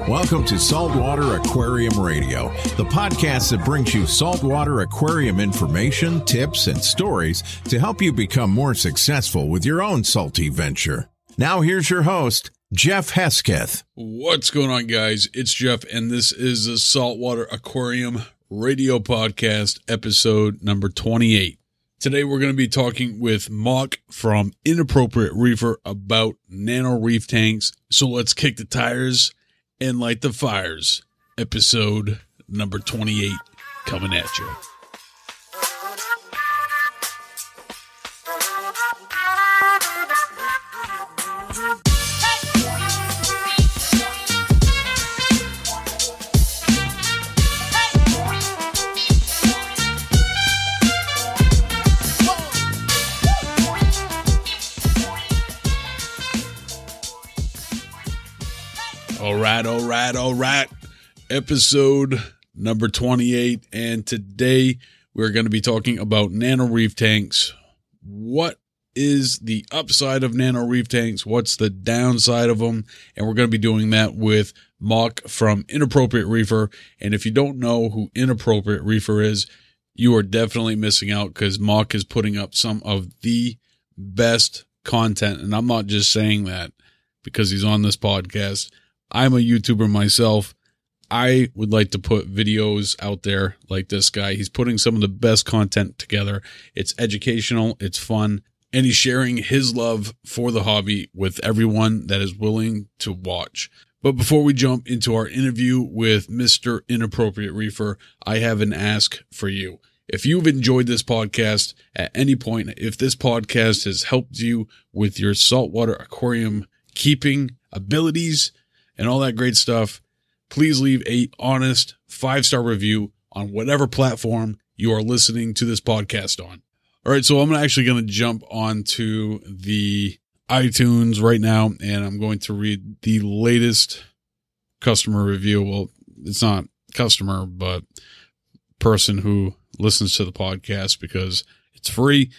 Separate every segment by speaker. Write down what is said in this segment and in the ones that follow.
Speaker 1: Welcome to Saltwater Aquarium Radio, the podcast that brings you saltwater aquarium information, tips, and stories to help you become more successful with your own salty venture. Now here's your host, Jeff Hesketh.
Speaker 2: What's going on, guys? It's Jeff, and this is the Saltwater Aquarium Radio Podcast, episode number 28. Today, we're going to be talking with Mock from Inappropriate Reefer about Nano Reef tanks. So let's kick the tires and light the fires. Episode number 28 coming at you. All right. Episode number 28. And today we're going to be talking about Nano Reef tanks. What is the upside of Nano Reef tanks? What's the downside of them? And we're going to be doing that with Mock from Inappropriate Reefer. And if you don't know who Inappropriate Reefer is, you are definitely missing out, because Mock is putting up some of the best content. And I'm not just saying that because he's on this podcast. I'm a YouTuber myself. I would like to put videos out there like this guy. He's putting some of the best content together. It's educational, it's fun, and he's sharing his love for the hobby with everyone that is willing to watch. But before we jump into our interview with Mr. Inappropriate Reefer, I have an ask for you. If you've enjoyed this podcast at any point, if this podcast has helped you with your saltwater aquarium keeping abilities and all that great stuff, please leave a honest 5-star review on whatever platform you are listening to this podcast on. All right, so I'm actually going to jump onto the iTunes right now, and I'm going to read the latest customer review. Well, it's not customer, but person who listens to the podcast because it's free.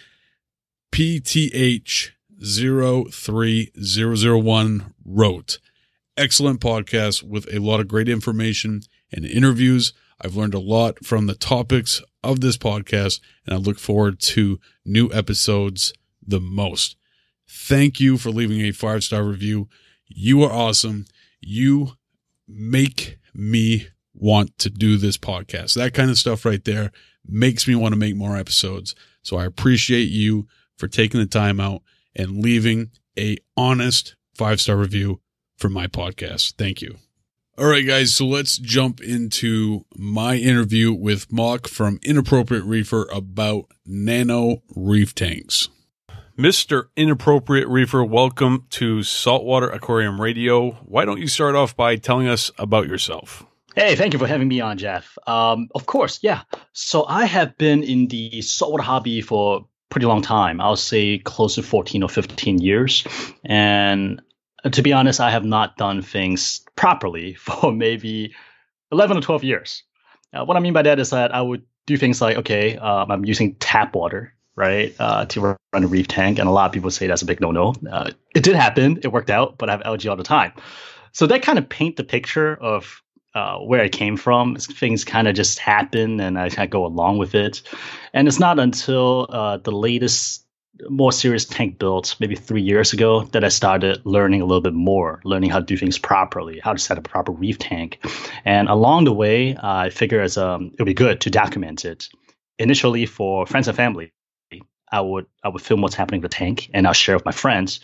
Speaker 2: PTH03001 wrote, "Excellent podcast with a lot of great information and interviews. I've learned a lot from the topics of this podcast, and I look forward to new episodes the most." Thank you for leaving a 5-star review. You are awesome. You make me want to do this podcast. That kind of stuff right there makes me want to make more episodes. So I appreciate you for taking the time out and leaving a honest 5-star review for my podcast. Thank you. All right, guys. So let's jump into my interview with Mock from Inappropriate Reefer about Nano Reef tanks. Mr. Inappropriate Reefer, welcome to Saltwater Aquarium Radio. Why don't you start off by telling us about yourself?
Speaker 3: Hey, thank you for having me on, Jeff. Of course, yeah. So I have been in the saltwater hobby for a pretty long time. I'll say close to 14 or 15 years. And to be honest, I have not done things properly for maybe 11 or 12 years. What I mean by that is that I would do things like, I'm using tap water, right, to run a reef tank. And a lot of people say that's a big no-no. It did happen. It worked out, but I have algae all the time. So that kind of paint the picture of where I came from. Things kind of just happen and I go along with it. And it's not until the latest more serious tank built maybe 3 years ago that I started learning a little bit more, learning how to do things properly, how to set up a proper reef tank. And along the way, I figured it would be good to document it. Initially for friends and family, I would film what's happening with the tank and I'll share with my friends.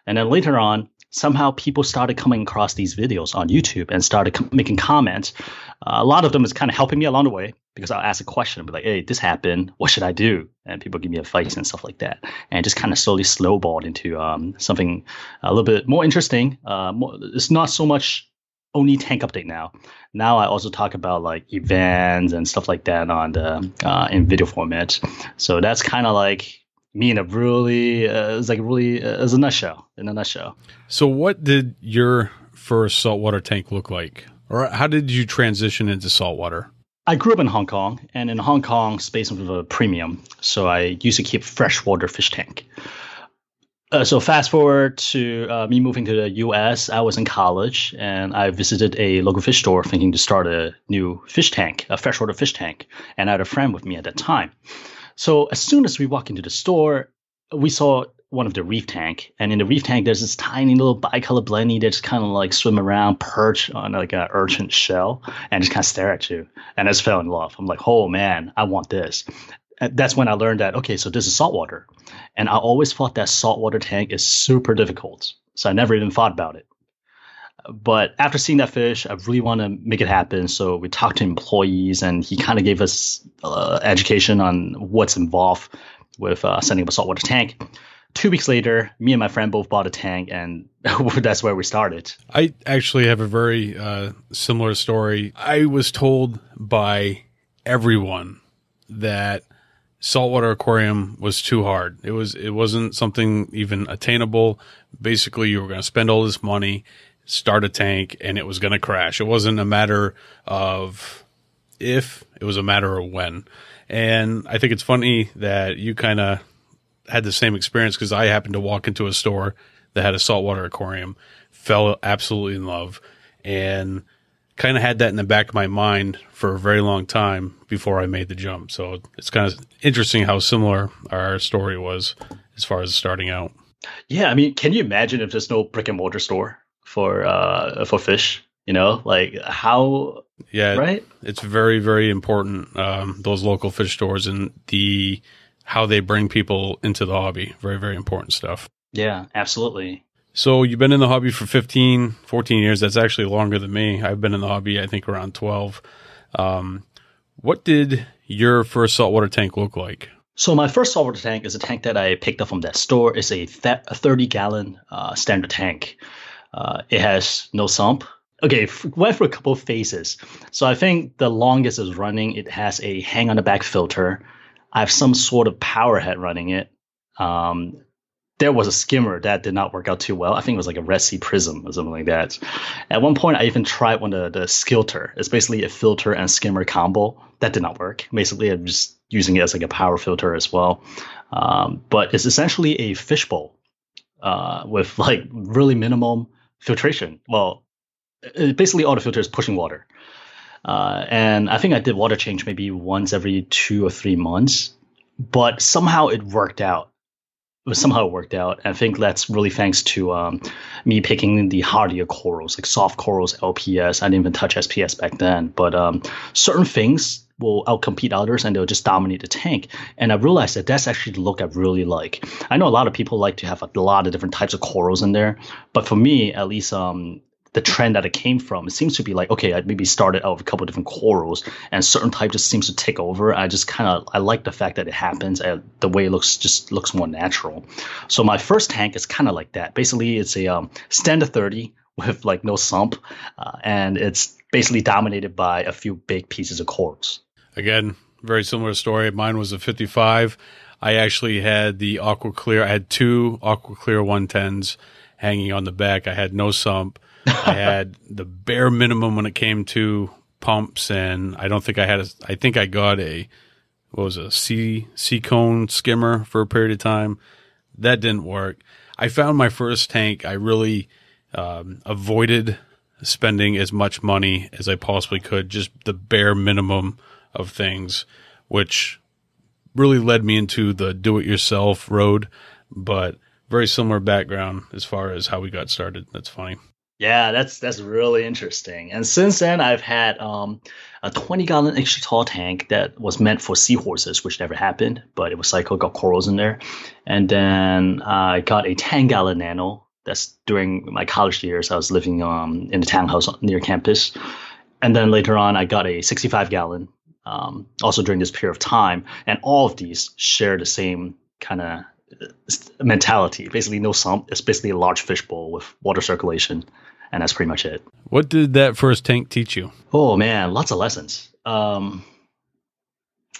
Speaker 3: And then later on, somehow people started coming across these videos on YouTube and started making comments. A lot of them is kind of helping me along the way because I'll ask a question and be like, hey, this happened. What should I do? And people give me advice and stuff like that. And just kind of slowly snowballed into something a little bit more interesting. It's not so much only tank update now. Now I also talk about like events and stuff like that on the in video format. So that's kind of like me in a really it's like really as a nutshell in a nutshell.
Speaker 2: So what did your first saltwater tank look like, or how did you transition into saltwater?
Speaker 3: I grew up in Hong Kong, and in Hong Kong, space was a premium, so I used to keep freshwater fish tank. So fast forward to me moving to the U.S., I was in college, and I visited a local fish store thinking to start a new fish tank, a freshwater fish tank, and I had a friend with me at that time. So as soon as we walked into the store, we saw one of the reef tank, and in the reef tank, there's this tiny little bicolor blenny that just kind of like swim around, perch on like an urchin shell, and just kind of stare at you. And I just fell in love. I'm like, oh man, I want this. And that's when I learned that, okay, so this is saltwater. And I always thought that saltwater tank is super difficult. So I never even thought about it. But after seeing that fish, I really want to make it happen. So we talked to employees, and he kind of gave us education on what's involved with setting up a saltwater tank. 2 weeks later, me and my friend both bought a tank, and that's where we started.
Speaker 2: I actually have a very similar story. I was told by everyone that saltwater aquarium was too hard. It wasn't something even attainable. Basically, you were going to spend all this money, start a tank, and it was going to crash. It wasn't a matter of if, it was a matter of when. And I think it's funny that you kind of had the same experience, because I happened to walk into a store that had a saltwater aquarium, fell absolutely in love, and kind of had that in the back of my mind for a very long time before I made the jump. So it's kind of interesting how similar our story was as far as starting out.
Speaker 3: Yeah, I mean, can you imagine if there's no brick and mortar store for fish? You know, like how?
Speaker 2: Yeah,
Speaker 3: right.
Speaker 2: It's very, very important. Those local fish stores and how they bring people into the hobby. Very, very important stuff.
Speaker 3: Yeah, absolutely.
Speaker 2: So you've been in the hobby for 14 years. That's actually longer than me. I've been in the hobby, I think, around 12. What did your first saltwater tank look like?
Speaker 3: So my first saltwater tank is a tank that I picked up from that store. It's a 30-gallon standard tank. It has no sump. Okay, went through a couple of phases. So I think the longest is running. It has a hang-on-the-back filter. I have some sort of power head running it. There was a skimmer that did not work out too well. I think it was like a Red Sea Prism or something like that. At one point, I even tried one of the Skilter. It's basically a filter and skimmer combo. That did not work. Basically, I'm just using it as like a power filter as well. But it's essentially a fishbowl with like really minimum filtration. Well, basically all the filter is pushing water. And I think I did water change maybe once every 2 or 3 months. But somehow it worked out. I think that's really thanks to me picking the hardier corals, like soft corals, LPS. I didn't even touch SPS back then. But certain things will outcompete others, and they'll just dominate the tank. And I realized that that's actually the look I really like. I know a lot of people like to have a lot of different types of corals in there. But for me, at least, the trend that it came from, it seems to be like, okay, I maybe started out with a couple of different corals, and certain type just seems to take over. I like the fact that it happens, the way it looks more natural. So my first tank is kind of like that. Basically, it's a standard 30 with like no sump, and it's basically dominated by a few big pieces of corals. Again,
Speaker 2: very similar story. Mine was a 55. I actually had the Aqua Clear. I had 2 Aqua Clear 110s hanging on the back. I had no sump. I had the bare minimum when it came to pumps, and I don't think I had I think I got a sea cone skimmer for a period of time. That didn't work. I found my first tank, I really avoided spending as much money as I possibly could, just the bare minimum of things, which really led me into the do-it-yourself road, but very similar background as far as how we got started. That's funny.
Speaker 3: Yeah, that's really interesting. And since then, I've had a 20-gallon extra tall tank that was meant for seahorses, which never happened, but it was cycled, got corals in there. And then I got a 10-gallon Nano. That's during my college years. I was living in the townhouse near campus. And then later on, I got a 65-gallon, also during this period of time. And all of these share the same kind of mentality. Basically, no sump. It's basically a large fishbowl with water circulation. And that's pretty much it.
Speaker 2: What did that first tank teach you?
Speaker 3: Oh man, lots of lessons.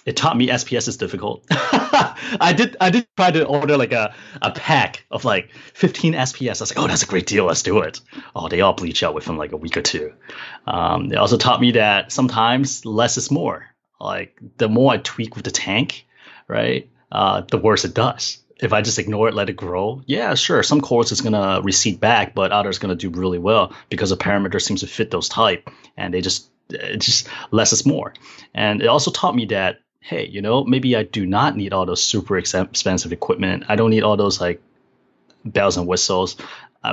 Speaker 3: It taught me SPS is difficult. I did try to order like a pack of like 15 SPS. I was like, oh, that's a great deal. Let's do it. Oh, they all bleach out within like a week or two. It also taught me that sometimes less is more. Like the more I tweak with the tank, right, the worse it does. If I just ignore it, let it grow, yeah, sure, some corals is going to recede back, but others going to do really well because the parameter seems to fit those type, and it's just less is more. And it also taught me that, hey, maybe I do not need all those super expensive equipment. I don't need all those like bells and whistles.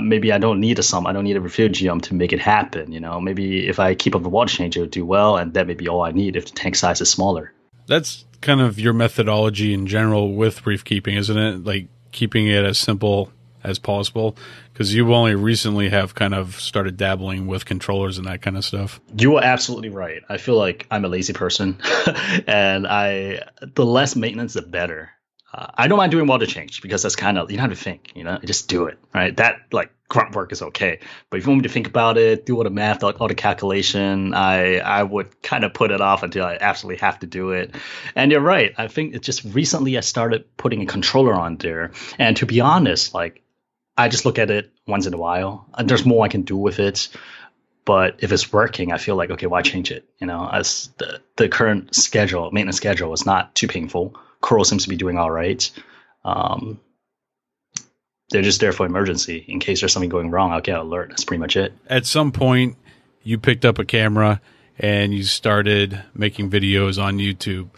Speaker 3: Maybe I don't need I don't need a refugium to make it happen. Maybe if I keep up the water change, it'll do well, and that may be all I need if the tank size is smaller.
Speaker 2: That's kind of your methodology in general with reef keeping, isn't it? Like keeping it as simple as possible, because you only recently have kind of started dabbling with controllers and that kind of stuff. You
Speaker 3: are absolutely right. I feel like I'm a lazy person, and the less maintenance, the better. I don't mind doing water change because that's kind of, you don't have to think, just do it, right? That like grunt work is okay. But if you want me to think about it, do all the math, all the calculation, I would kind of put it off until I absolutely have to do it. And you're right. I think it's just recently I started putting a controller on there. And to be honest, like I just look at it once in a while, and there's more I can do with it. But if it's working, I feel like, okay, why change it? As the current maintenance schedule is not too painful. Coral seems to be doing all right. They're just there for emergency. In case there's something going wrong, I'll get an alert. That's pretty much it.
Speaker 2: At some point, you picked up a camera and you started making videos on YouTube.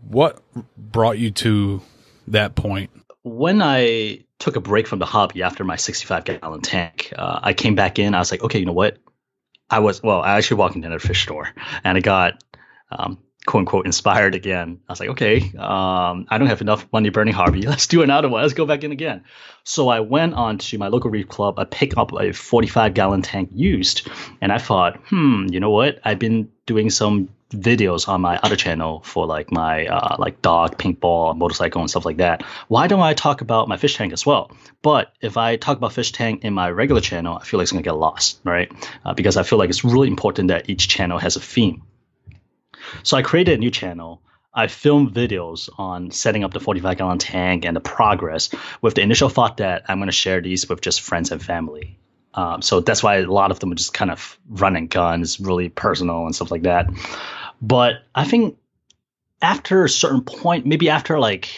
Speaker 2: What brought you to that point?
Speaker 3: When I took a break from the hobby after my 65-gallon tank, I came back in. I was like, okay, you know what? I actually walked into a fish store, and I got quote unquote inspired again. I was like, okay, I don't have enough money burning hobby. Let's do another one. Let's go back in again. So I went on to my local reef club. I picked up a 45-gallon tank used, and I thought, you know what? I've been doing some videos on my other channel for like my like dog, paintball, motorcycle, and stuff like that. Why don't I talk about my fish tank as well? But if I talk about fish tank in my regular channel, I feel like it's gonna get lost, right? Because I feel like it's really important that each channel has a theme. So I created a new channel. I filmed videos on setting up the 45-gallon tank and the progress, with the initial thought that I'm going to share these with just friends and family. So that's why a lot of them are just kind of run and gun. It's really personal and stuff like that. But I think after a certain point, maybe after like,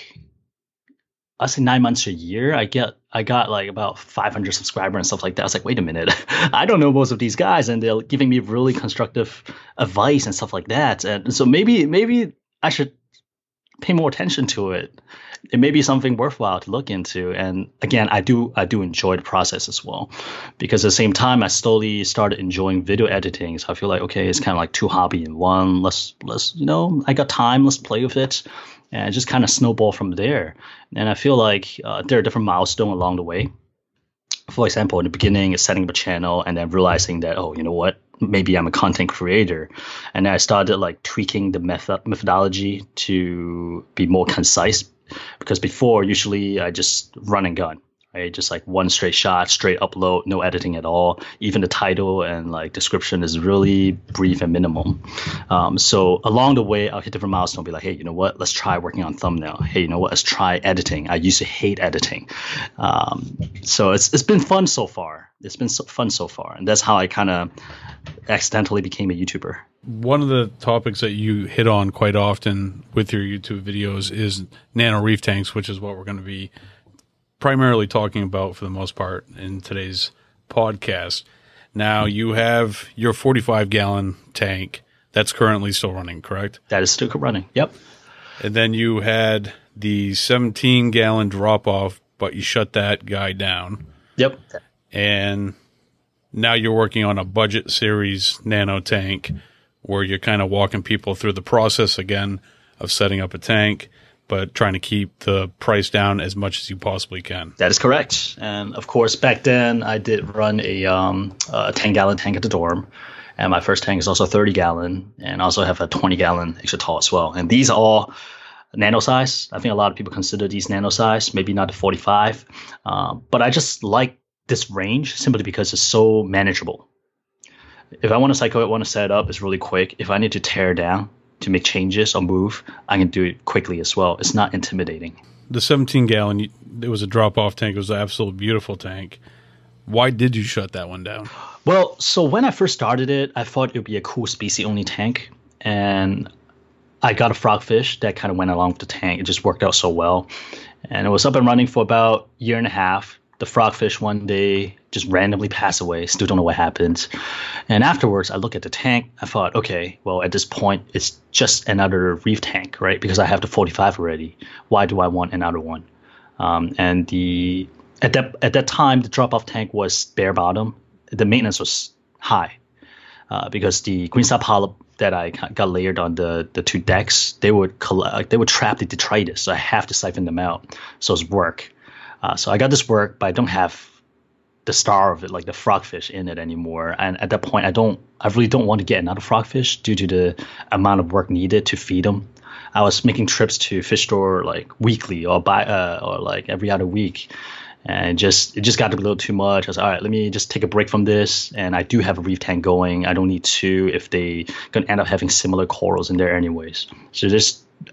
Speaker 3: I'd say 9 months to a year, I got like about 500 subscribers and stuff like that. I was like, wait a minute, I don't know most of these guys, and they're giving me really constructive advice and stuff like that. And so maybe I should pay more attention to it. It may be something worthwhile to look into. And again, I do enjoy the process as well, because at the same time, I slowly started enjoying video editing. So I feel like, okay, it's kind of like two hobby in one. Let's I got time. Let's play with it. And it just kind of snowball from there. And I feel like there are different milestones along the way. For example, in the beginning, it's setting up a channel and then realizing that, oh, you know what? Maybe I'm a content creator. And then I started like tweaking the methodology to be more concise. Because before, usually I just run and gun. Right? Just like one straight shot, straight upload, no editing at all. Even the title and like description is really brief and minimum. So along the way, I'll hit different milestones, be like, hey, you know what? Let's try working on thumbnail. Hey, you know what? Let's try editing. I used to hate editing. So it's been fun so far. It's been fun so far. And that's how I kind of accidentally became a YouTuber.
Speaker 2: One of the topics that you hit on quite often with your YouTube videos is nano reef tanks, which is what we're going to be primarily talking about for the most part in today's podcast. Now, you have your 45-gallon tank that's currently still running, correct?
Speaker 3: That is still running, yep.
Speaker 2: And then you had the 17-gallon drop-off, but you shut that guy down.
Speaker 3: Yep.
Speaker 2: And now you're working on a budget series nano tank where you're kind of walking people through the process again of setting up a tank, but trying to keep the price down as much as you possibly can. That
Speaker 3: is correct. And of course, back then I did run a 10-gallon tank at the dorm. And my first tank is also 30-gallon, and I also have a 20-gallon extra tall as well. And these are all nano size. I think a lot of people consider these nano size, maybe not the 45. But I just like this range simply because it's so manageable. If I want to cycle it, want to set it up, it's really quick. If I need to tear down to make changes or move, I can do it quickly as well. It's not intimidating.
Speaker 2: The 17-gallon, it was a drop-off tank. It was an absolutely beautiful tank. Why did you shut that one down?
Speaker 3: Well, so when I first started it, I thought it would be a cool species-only tank. And I got a frogfish that kind of went along with the tank. It just worked out so well. And it was up and running for about a year and a half. The frogfish one day just randomly passed away. Still don't know what happened. And afterwards, I look at the tank. I thought, okay, well, at this point, it's just another reef tank, right? Because I have the 45 already. Why do I want another one? And at that time, the drop-off tank was bare bottom. The maintenance was high because the green star polyp that I got layered on the two decks, they would trap the detritus. So I have to siphon them out. So it's work. So I got this work, but I don't have the star of it, like the frogfish in it anymore. And at that point, I really don't want to get another frogfish due to the amount of work needed to feed them. I was making trips to fish store like weekly or like every other week. And it just got to be a little too much. I was all right, let me just take a break from this. And I do have a reef tank going. I don't need two if they going to end up having similar corals in there anyways. So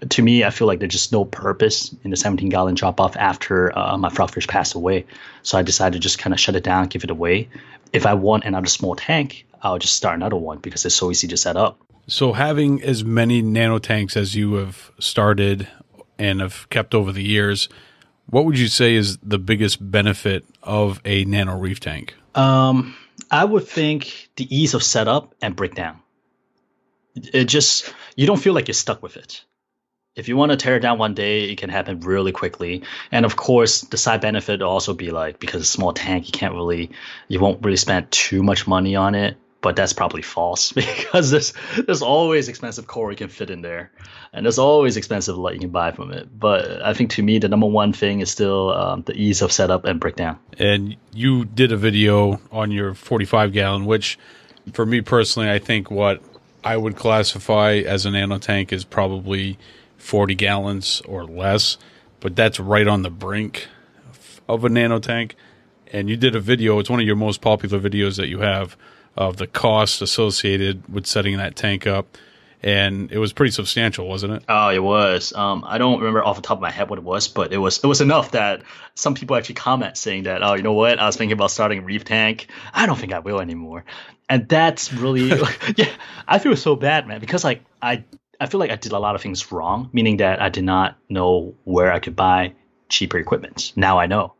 Speaker 3: to me, I feel like there's just no purpose in the 17-gallon drop-off after my frogfish passed away. So I decided to just kind of shut it down, give it away. If I want another small tank, I'll just start another one because it's so easy to set up.
Speaker 2: So having as many nano tanks as you have started and have kept over the years, what would you say is the biggest benefit of a nano reef tank?
Speaker 3: I would think the ease of setup and breakdown. You don't feel like you're stuck with it. If you want to tear it down one day, it can happen really quickly. And of course, the side benefit will also be like, because it's a small tank, you won't really spend too much money on it. But that's probably false because there's always expensive coral you can fit in there. And there's always expensive light you can buy from it. But I think to me, the number one thing is still the ease of setup and breakdown. And
Speaker 2: you did a video on your 45-gallon, which for me personally, I think what I would classify as a nano tank is probably 40 gallons or less. But that's right on the brink of a nano tank. And you did a video. It's one of your most popular videos that you have of the cost associated with setting that tank up. And it was pretty substantial, wasn't it?
Speaker 3: Oh, it was. I don't remember off the top of my head what it was, but it was enough that some people actually comment saying that, oh, you know what? I was thinking about starting a reef tank. I don't think I will anymore. And that's really, yeah, I feel so bad, man, because like I feel like I did a lot of things wrong, meaning that I did not know where I could buy cheaper equipment. Now I know.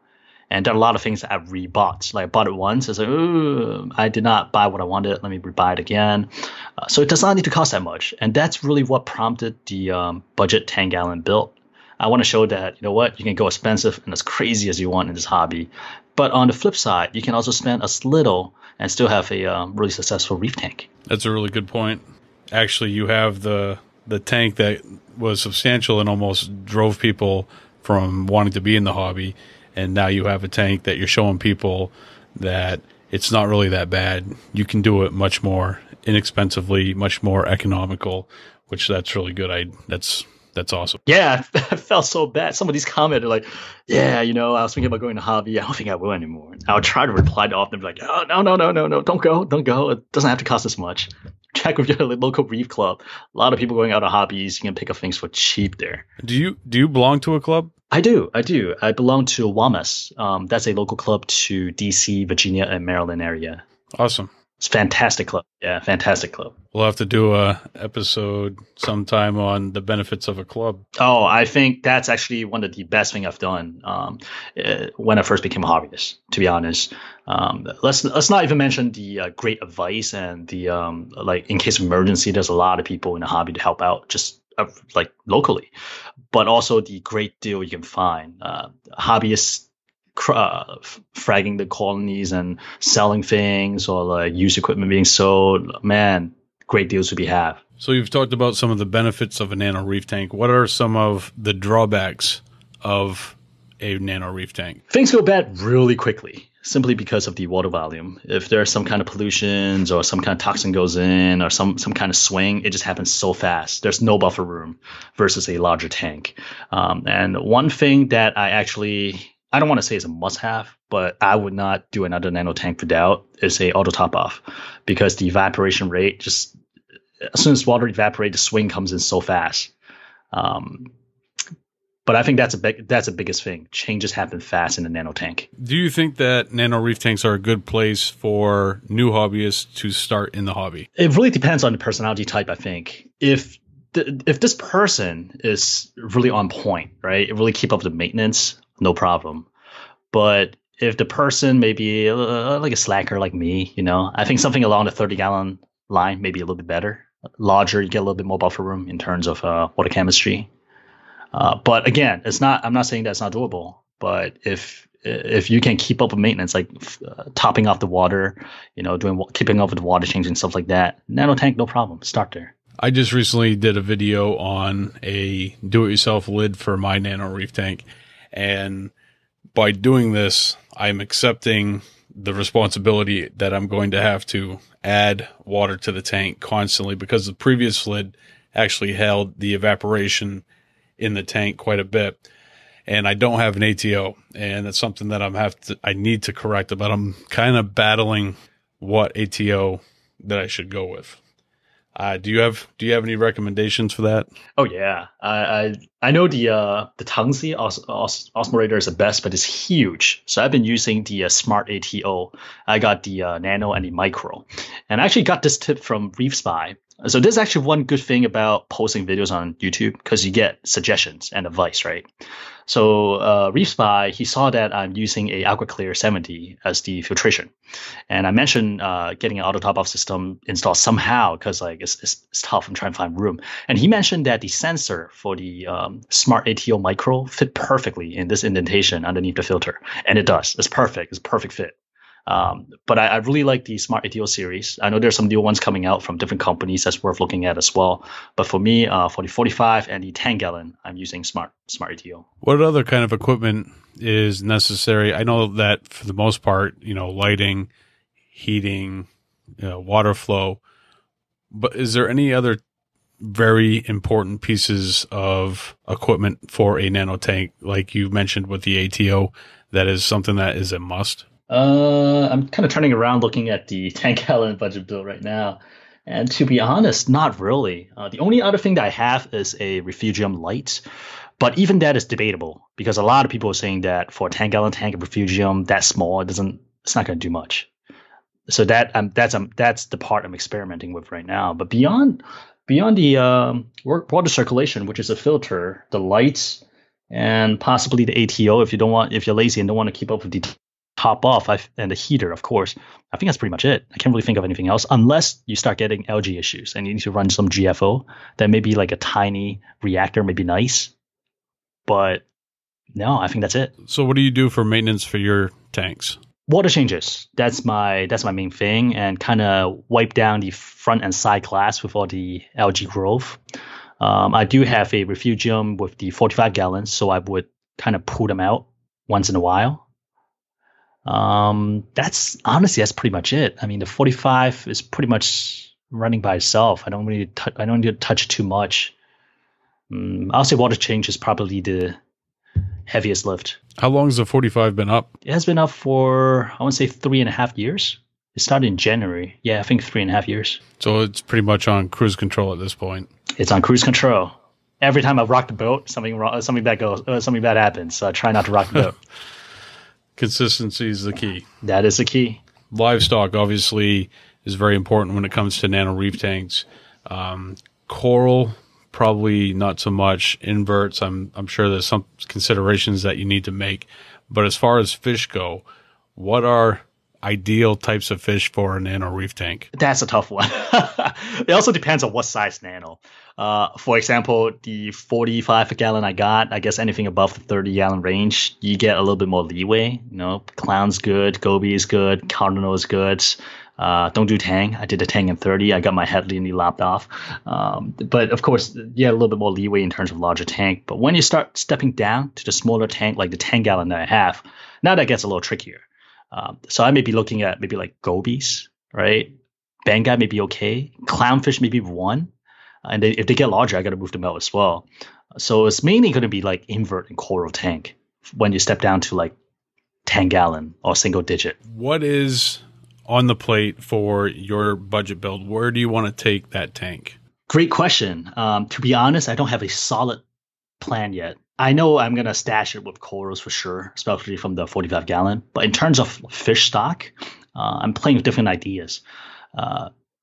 Speaker 3: And there are a lot of things that I rebought. Like I bought it once. I was like, ooh, I did not buy what I wanted. Let me rebuy it again. So it does not need to cost that much. And that's really what prompted the budget 10-gallon build. I want to show that, you know what, you can go expensive and as crazy as you want in this hobby. But on the flip side, you can also spend as little and still have a really successful reef tank.
Speaker 2: That's a really good point. Actually, you have the tank that was substantial and almost drove people from wanting to be in the hobby. And now you have a tank that you're showing people that it's not really that bad. You can do it much more inexpensively, much more economical, which that's really good. That's awesome.
Speaker 3: Yeah, I felt so bad. Some of these comments are like, yeah, I was thinking about going to hobby. I don't think I will anymore. I'll try to reply to all of them like, oh, no, don't go. It doesn't have to cost this much. Check with your local reef club. A lot of people going out to hobbies. You can pick up things for cheap there.
Speaker 2: Do you belong to a club?
Speaker 3: I do. I belong to Hobbyists. That's a local club to DC, Virginia, and Maryland area.
Speaker 2: Awesome.
Speaker 3: It's a fantastic club. Yeah, fantastic club.
Speaker 2: We'll have to do a episode sometime on the benefits of a club.
Speaker 3: Oh, I think that's actually one of the best things I've done when I first became a hobbyist, to be honest. Let's not even mention the great advice and the like in case of emergency, there's a lot of people in the hobby to help out just like locally, but also the great deal you can find. Hobbyists fragging the colonies and selling things or like used equipment being sold. Man, great deals to be had.
Speaker 2: So you've talked about some of the benefits of a nano reef tank. What are some of the drawbacks of a nano reef tank?
Speaker 3: Things go bad really quickly, simply because of the water volume. If there's some kind of pollutions or some kind of toxin goes in or some kind of swing, it just happens so fast. There's no buffer room versus a larger tank. And one thing that I don't want to say is a must-have, but I would not do another nano tank without is a auto top off, because the evaporation rate, just as soon as water evaporates, the swing comes in so fast. But I think that's the biggest thing. Changes happen fast in the nano tank.
Speaker 2: Do you think that nano reef tanks are a good place for new hobbyists to start in the hobby?
Speaker 3: It really depends on the personality type, I think. If this person is really on point, right, really keep up the maintenance, no problem. But if the person maybe like a slacker like me, I think something along the 30-gallon line may be a little bit better. Larger, you get a little bit more buffer room in terms of water chemistry. But again, I'm not saying that's not doable. But if you can keep up with maintenance, like topping off the water, keeping up with the water change and stuff like that, nano tank, no problem. Start there.
Speaker 2: I just recently did a video on a do-it-yourself lid for my Nano Reef tank. And by doing this, I'm accepting the responsibility that I'm going to have to add water to the tank constantly, because the previous lid actually held the evaporation in the tank quite a bit. And I don't have an ATO, and that's something that I need to correct, but I'm kind of battling what ATO that I should go with. Do you have any recommendations for that?
Speaker 3: Oh yeah, I know the Tungzi osmorator is the best, but it's huge. So I've been using the Smart ATO. I got the Nano and the Micro, and I actually got this tip from Reef Spy. So this is actually one good thing about posting videos on YouTube, because you get suggestions and advice, right? So Reef Spy, he saw that I'm using a AquaClear 70 as the filtration, and I mentioned getting an auto top-off system installed somehow, because it's tough. I'm trying to find room, and he mentioned that the sensor for the Smart ATO Micro fit perfectly in this indentation underneath the filter, and it does. It's perfect. It's a perfect fit. But I really like the Smart ATO series. I know there's some new ones coming out from different companies that's worth looking at as well. But for me, for the 45 and the 10-gallon, I'm using Smart ATO.
Speaker 2: What other kind of equipment is necessary? I know that for the most part, lighting, heating, water flow. But is there any other very important pieces of equipment for a nano tank, like you mentioned with the ATO, that is something that is a must?
Speaker 3: I'm kind of turning around looking at the 10-gallon budget bill right now. And to be honest, not really. The only other thing that I have is a refugium light. But even that is debatable, because a lot of people are saying that for a 10-gallon tank of refugium that small, it's not going to do much. So that's the part I'm experimenting with right now. But beyond the water circulation, which is a filter, the lights, and possibly the ATO, if you're lazy and don't want to keep up with the top off, and the heater, of course, I think that's pretty much it. I can't really think of anything else, unless you start getting algae issues and you need to run some GFO. That may be like a tiny reactor, may be nice, but no, I think that's it.
Speaker 2: So what do you do for maintenance for your tanks?
Speaker 3: Water changes. That's my main thing, and kind of wipe down the front and side glass with all the algae growth. I do have a refugium with the 45 gallons, so I would kind of pull them out once in a while. That's pretty much it. I mean, the 45 is pretty much running by itself. I don't need to touch too much. I'll say water change is probably the heaviest lift.
Speaker 2: How long has the 45 been up?
Speaker 3: It has been up for, I want to say 3.5 years. It started in January. Yeah, I think 3.5 years.
Speaker 2: So it's pretty much on cruise control at this point.
Speaker 3: It's on cruise control. Every time I rock the boat, something bad happens. So I try not to rock the boat.
Speaker 2: Consistency is the key.
Speaker 3: That is the key.
Speaker 2: Livestock obviously is very important when it comes to nano reef tanks. Coral, probably not so much. Inverts, I'm sure there's some considerations that you need to make. But as far as fish go, what are ideal types of fish for a nano reef tank?
Speaker 3: That's a tough one. It also depends on what size nano. For example, the 45 gallon I guess anything above the 30 gallon range, you get a little bit more leeway. Clown's good, goby is good, cardinal is good. Don't do tang. I did a tang in 30. I got my head leanly lopped off. But of course, you get a little bit more leeway in terms of larger tank. But when you start stepping down to the smaller tank, like the 10 gallon that I have, now that gets a little trickier. So I may be looking at maybe like gobies, right? Banggai may be okay. Clownfish maybe one. And if they get larger, I got to move them out as well. So it's mainly going to be like invert and coral tank when you step down to like 10 gallon or single digit.
Speaker 2: What is on the plate for your budget build? Where do you want to take that tank?
Speaker 3: Great question. To be honest, I don't have a solid plan yet. I know I'm going to stash it with corals for sure, especially from the 45 gallon. But in terms of fish stock, I'm playing with different ideas.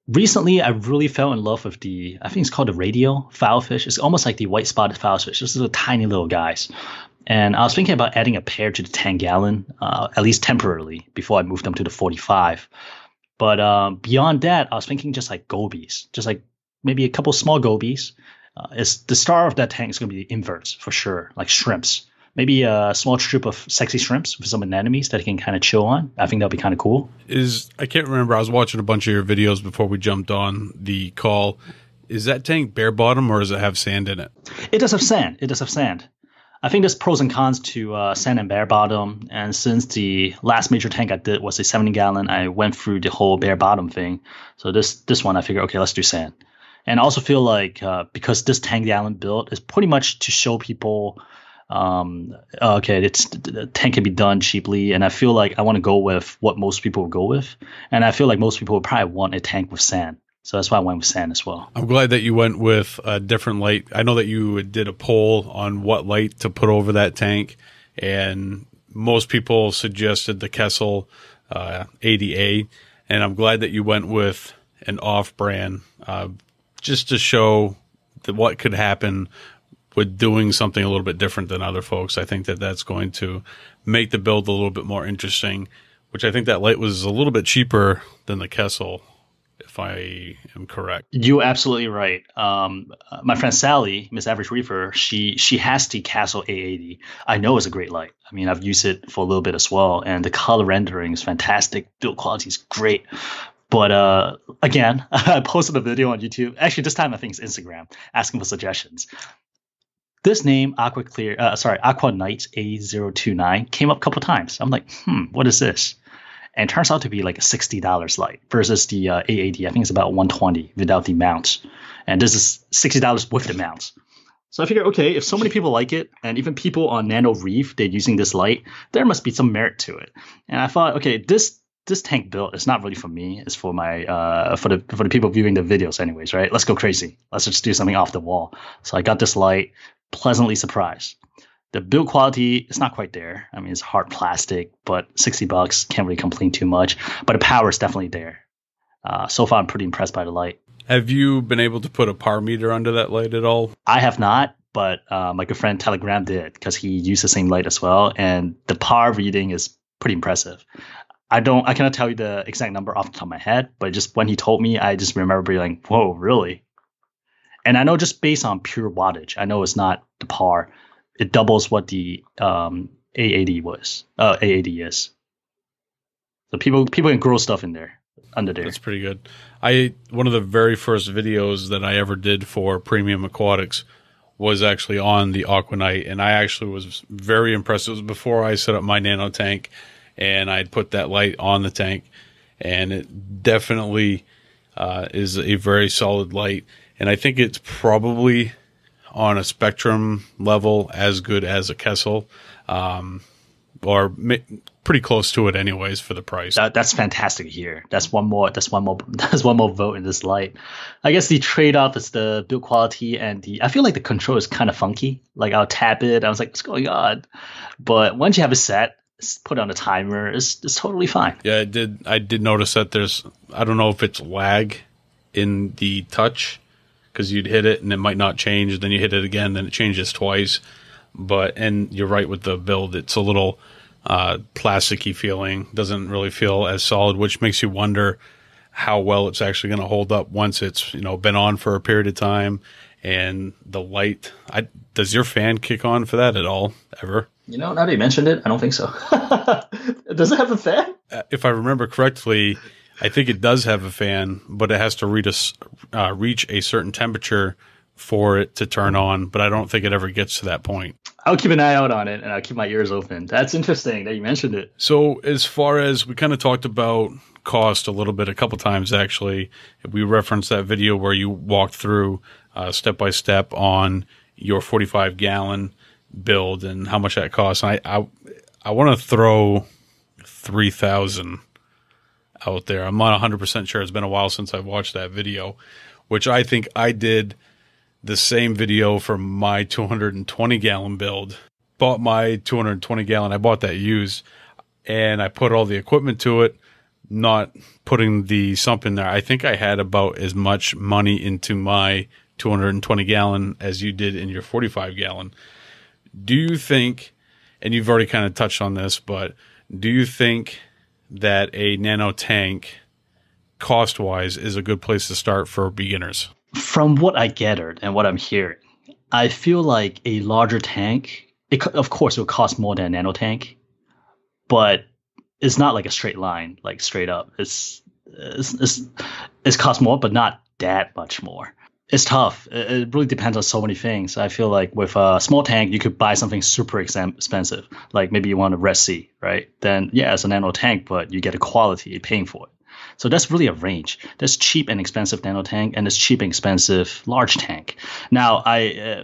Speaker 3: Recently, I really fell in love with I think it's called the radial filefish. It's almost like the white spotted filefish. This is the tiny little guys. And I was thinking about adding a pair to the 10 gallon, at least temporarily, before I moved them to the 45. But beyond that, I was thinking just like gobies, just like maybe a couple small gobies. It's the star of that tank is going to be the inverts for sure, like shrimps. Maybe a small strip of sexy shrimps with some anemones that he can kind of chill on. I think that'll be kind of cool.
Speaker 2: I can't remember. I was watching a bunch of your videos before we jumped on the call. Is that tank bare bottom or does it have sand in it?
Speaker 3: It does have sand. I think there's pros and cons to sand and bare bottom. And since the last major tank I did was a 70 gallon, I went through the whole bare bottom thing. So this one, I figured, okay, let's do sand. And I also feel like because this 10 gallon build is pretty much to show people, the tank can be done cheaply. And I feel like I want to go with what most people will go with. And I feel like most people would probably want a tank with sand. So that's why I went with sand as well.
Speaker 2: I'm glad that you went with a different light. I know that you did a poll on what light to put over that tank. And most people suggested the Kessel 80A. And I'm glad that you went with an off-brand just to show that what could happen with doing something a little bit different than other folks. I think that that's going to make the build a little bit more interesting, which I think that light was a little bit cheaper than the Kessel, if I am correct.
Speaker 3: You're absolutely right. My friend Sally, Miss Average Reefer, she has the Castle A80. I know it's a great light. I mean, I've used it for a little bit as well, and the color rendering is fantastic. Build quality is great. But again, I posted a video on YouTube. Actually, this time I think it's Instagram, asking for suggestions. This name, Aqua Night 8029, came up a couple times. I'm like, what is this? And it turns out to be like a $60 light versus the A80. I think it's about $120 without the mounts. And this is $60 with the mounts. So I figured, okay, if so many people like it, and even people on Nano Reef, they're using this light, there must be some merit to it. And I thought, okay, this tank build is not really for me. It's for my for the people viewing the videos anyways, right? Let's go crazy. Let's just do something off the wall. So I got this light, pleasantly surprised. The build quality is not quite there. I mean, it's hard plastic, but $60, can't really complain too much. But the power is definitely there. So far, I'm pretty impressed by the light.
Speaker 2: Have you been able to put a par meter under that light at all?
Speaker 3: I have not, but my good friend Telegram did because he used the same light as well. And the par reading is pretty impressive. I cannot tell you the exact number off the top of my head, but just when he told me, I just remember being like, whoa, really? And I know just based on pure wattage, I know it's not the par. It doubles what the A80 is. So people can grow stuff in there, under there.
Speaker 2: That's pretty good. One of the very first videos that I ever did for Premium Aquatics was actually on the Aquanite, and I actually was very impressed. It was before I set up my nano tank, and I'd put that light on the tank, and it definitely is a very solid light. And I think it's probably on a spectrum level as good as a Kessel, or pretty close to it anyways for the price.
Speaker 3: That's fantastic to hear. That's one more vote in this light. I guess the trade-off is the build quality, and I feel like the control is kind of funky. Like I'll tap it, I was like, what's going on? But once you have it set, put on a timer, it's totally fine.
Speaker 2: Yeah, I did notice that I don't know if it's lag in the touch, because you'd hit it and it might not change, then you hit it again, then it changes twice. And you're right with the build, it's a little plasticky feeling, doesn't really feel as solid, which makes you wonder how well it's actually going to hold up once it's been on for a period of time. And the light, does your fan kick on for that at all, ever?
Speaker 3: Now that you mentioned it, I don't think so. Does it have a fan?
Speaker 2: If I remember correctly, I think it does have a fan, but it has to reach a certain temperature for it to turn on. But I don't think it ever gets to that point.
Speaker 3: I'll keep an eye out on it, and I'll keep my ears open. That's interesting that you mentioned it.
Speaker 2: So as far as we kind of talked about cost a little bit, a couple times actually, we referenced that video where you walked through step by step on your 45 gallon build and how much that costs. And I want to throw 3,000 out there. I'm not 100% sure. It's been a while since I've watched that video, which I think I did the same video for my 220-gallon build. Bought my 220-gallon. I bought that used, and I put all the equipment to it, not putting the sump in there. I think I had about as much money into my 220-gallon as you did in your 45-gallon. Do you think, and you've already kind of touched on this, but do you think that a nano tank, cost-wise, is a good place to start for beginners?
Speaker 3: From what I gathered and what I'm hearing, I feel like a larger tank, of course, it would cost more than a nano tank, but it's not like a straight line, like straight up. It's cost more, but not that much more. It's tough. It really depends on so many things. I feel like with a small tank, you could buy something super expensive, like maybe you want a Red Sea, right? Then yeah, it's a nano tank, but you get a quality, you're paying for it. So that's really a range. There's cheap and expensive nano tank, and there's cheap and expensive large tank. Now,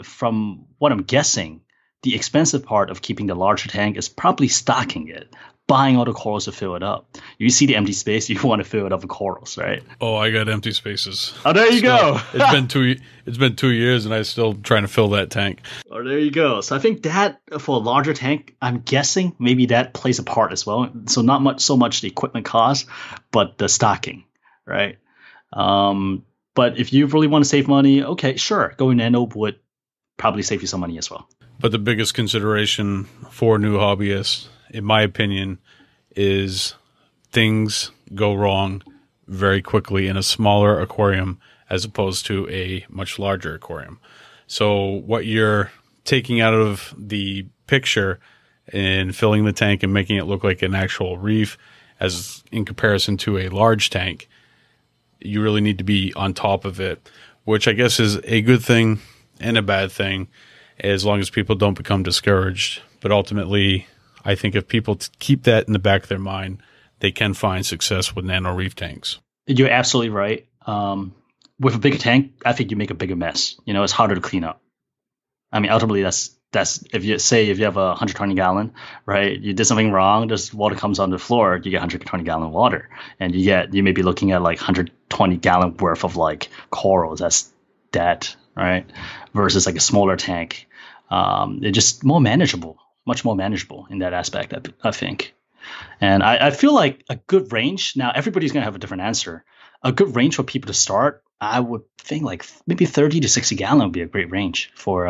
Speaker 3: from what I'm guessing, the expensive part of keeping the larger tank is probably stocking it, buying all the corals to fill it up. You see the empty space, you want to fill it up with corals, right?
Speaker 2: Oh, I got empty spaces.
Speaker 3: Oh, there you go.
Speaker 2: It's been 2 years, and I'm still trying to fill that tank.
Speaker 3: Oh, there you go. So I think that for a larger tank, I'm guessing maybe that plays a part as well. So not so much the equipment cost, but the stocking, right? But if you really want to save money, okay, sure, going nano would probably save you some money as well.
Speaker 2: But the biggest consideration for new hobbyists, in my opinion, is things go wrong very quickly in a smaller aquarium as opposed to a much larger aquarium. So what you're taking out of the picture and filling the tank and making it look like an actual reef, as in comparison to a large tank, you really need to be on top of it, which I guess is a good thing and a bad thing, as long as people don't become discouraged. But ultimately, I think if people keep that in the back of their mind, they can find success with nano reef tanks.
Speaker 3: You're absolutely right. With a bigger tank, I think you make a bigger mess. You know, it's harder to clean up. I mean, ultimately, that's if you have a 120-gallon, right? You did something wrong. This water comes on the floor. You get 120-gallon water, and you may be looking at like 120-gallon worth of like corals. That's that, right? Versus like a smaller tank. They're just more manageable. Much more manageable in that aspect, I think. And I feel like a good range, now everybody's going to have a different answer. A good range for people to start, I would think like maybe 30 to 60 gallon would be a great range for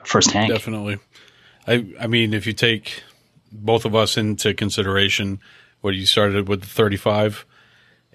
Speaker 3: first tank.
Speaker 2: Definitely. I mean, if you take both of us into consideration, what you started with the 35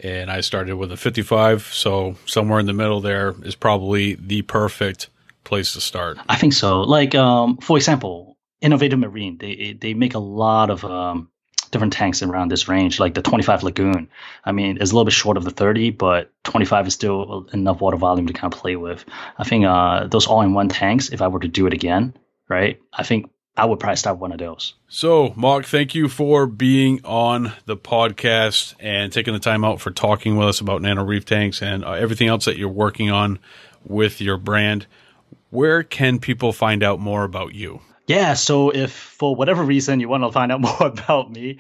Speaker 2: and I started with a 55. So somewhere in the middle there is probably the perfect place to start.
Speaker 3: I think so. Like, for example, Innovative Marine, they make a lot of different tanks around this range, like the 25 Lagoon. I mean, it's a little bit short of the 30, but 25 is still enough water volume to kind of play with. I think those all-in-one tanks, if I were to do it again, right, I think I would probably start one of those.
Speaker 2: So, Mark, thank you for being on the podcast and taking the time out for talking with us about nano reef tanks and everything else that you're working on with your brand. Where can people find out more about you?
Speaker 3: Yeah, so if for whatever reason you want to find out more about me,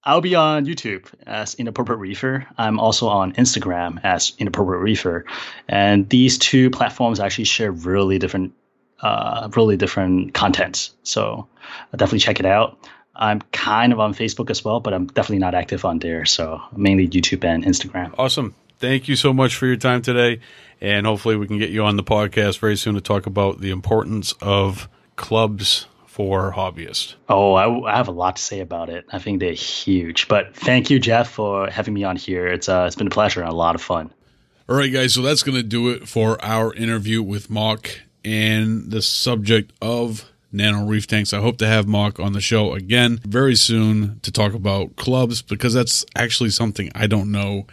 Speaker 3: I'll be on YouTube as Inappropriate Reefer. I'm also on Instagram as Inappropriate Reefer. And these two platforms actually share really different contents. So definitely check it out. I'm kind of on Facebook as well, but I'm definitely not active on there. So mainly YouTube and Instagram.
Speaker 2: Awesome. Thank you so much for your time today. And hopefully we can get you on the podcast very soon to talk about the importance of clubs for hobbyists.
Speaker 3: Oh, I have a lot to say about it. I think they're huge. But thank you, Jeff, for having me on here. It's been a pleasure and a lot of fun.
Speaker 2: All right, guys. So that's going to do it for our interview with Mark and the subject of nano reef tanks. I hope to have Mark on the show again very soon to talk about clubs, because that's actually something I don't know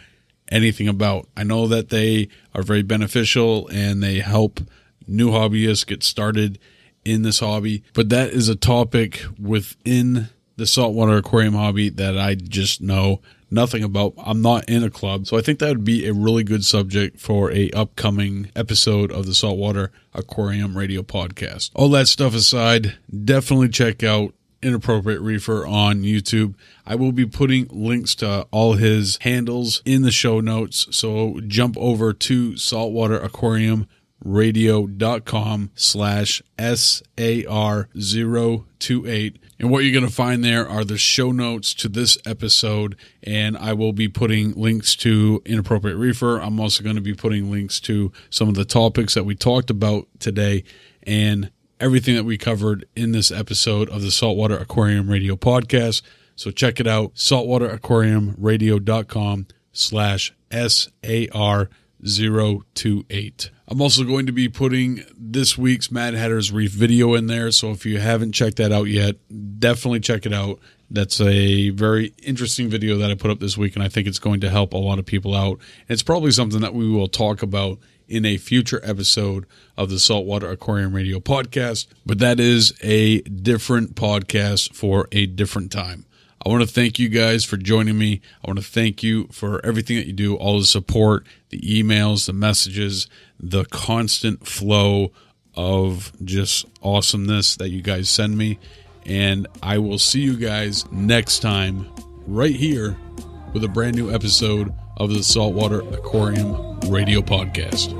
Speaker 2: anything about. I know that they are very beneficial and they help new hobbyists get started in this hobby, but that is a topic within the saltwater aquarium hobby that I just know nothing about. I'm not in a club, so I think that would be a really good subject for a upcoming episode of the Saltwater Aquarium Radio Podcast. All that stuff aside, definitely check out Inappropriate Reefer on YouTube. I will be putting links to all his handles in the show notes. So jump over to saltwateraquarium.com/SAR028. And what you're going to find there are the show notes to this episode. And I will be putting links to Inappropriate Reefer. I'm also going to be putting links to some of the topics that we talked about today and everything that we covered in this episode of the Saltwater Aquarium Radio podcast. So check it out, saltwateraquarium.com/SAR028. I'm also going to be putting this week's Mad Hatter's Reef video in there. So if you haven't checked that out yet, definitely check it out. That's a very interesting video that I put up this week, and I think it's going to help a lot of people out. It's probably something that we will talk about in a future episode of the Saltwater Aquarium Radio podcast, but that is a different podcast for a different time. I want to thank you guys for joining me. I want to thank you for everything that you do, all the support, the emails, the messages, the constant flow of just awesomeness that you guys send me. And I will see you guys next time right here with a brand new episode of the Saltwater Aquarium Radio podcast.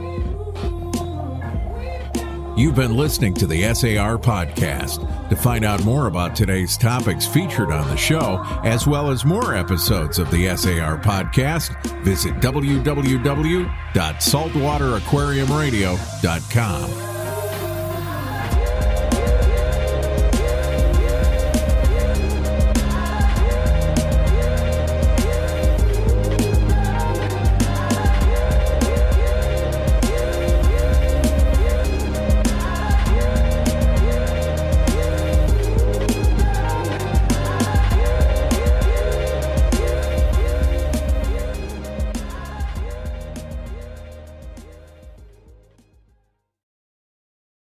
Speaker 1: You've been listening to the SAR podcast. To find out more about today's topics featured on the show, as well as more episodes of the SAR podcast, visit www.saltwateraquariumradio.com.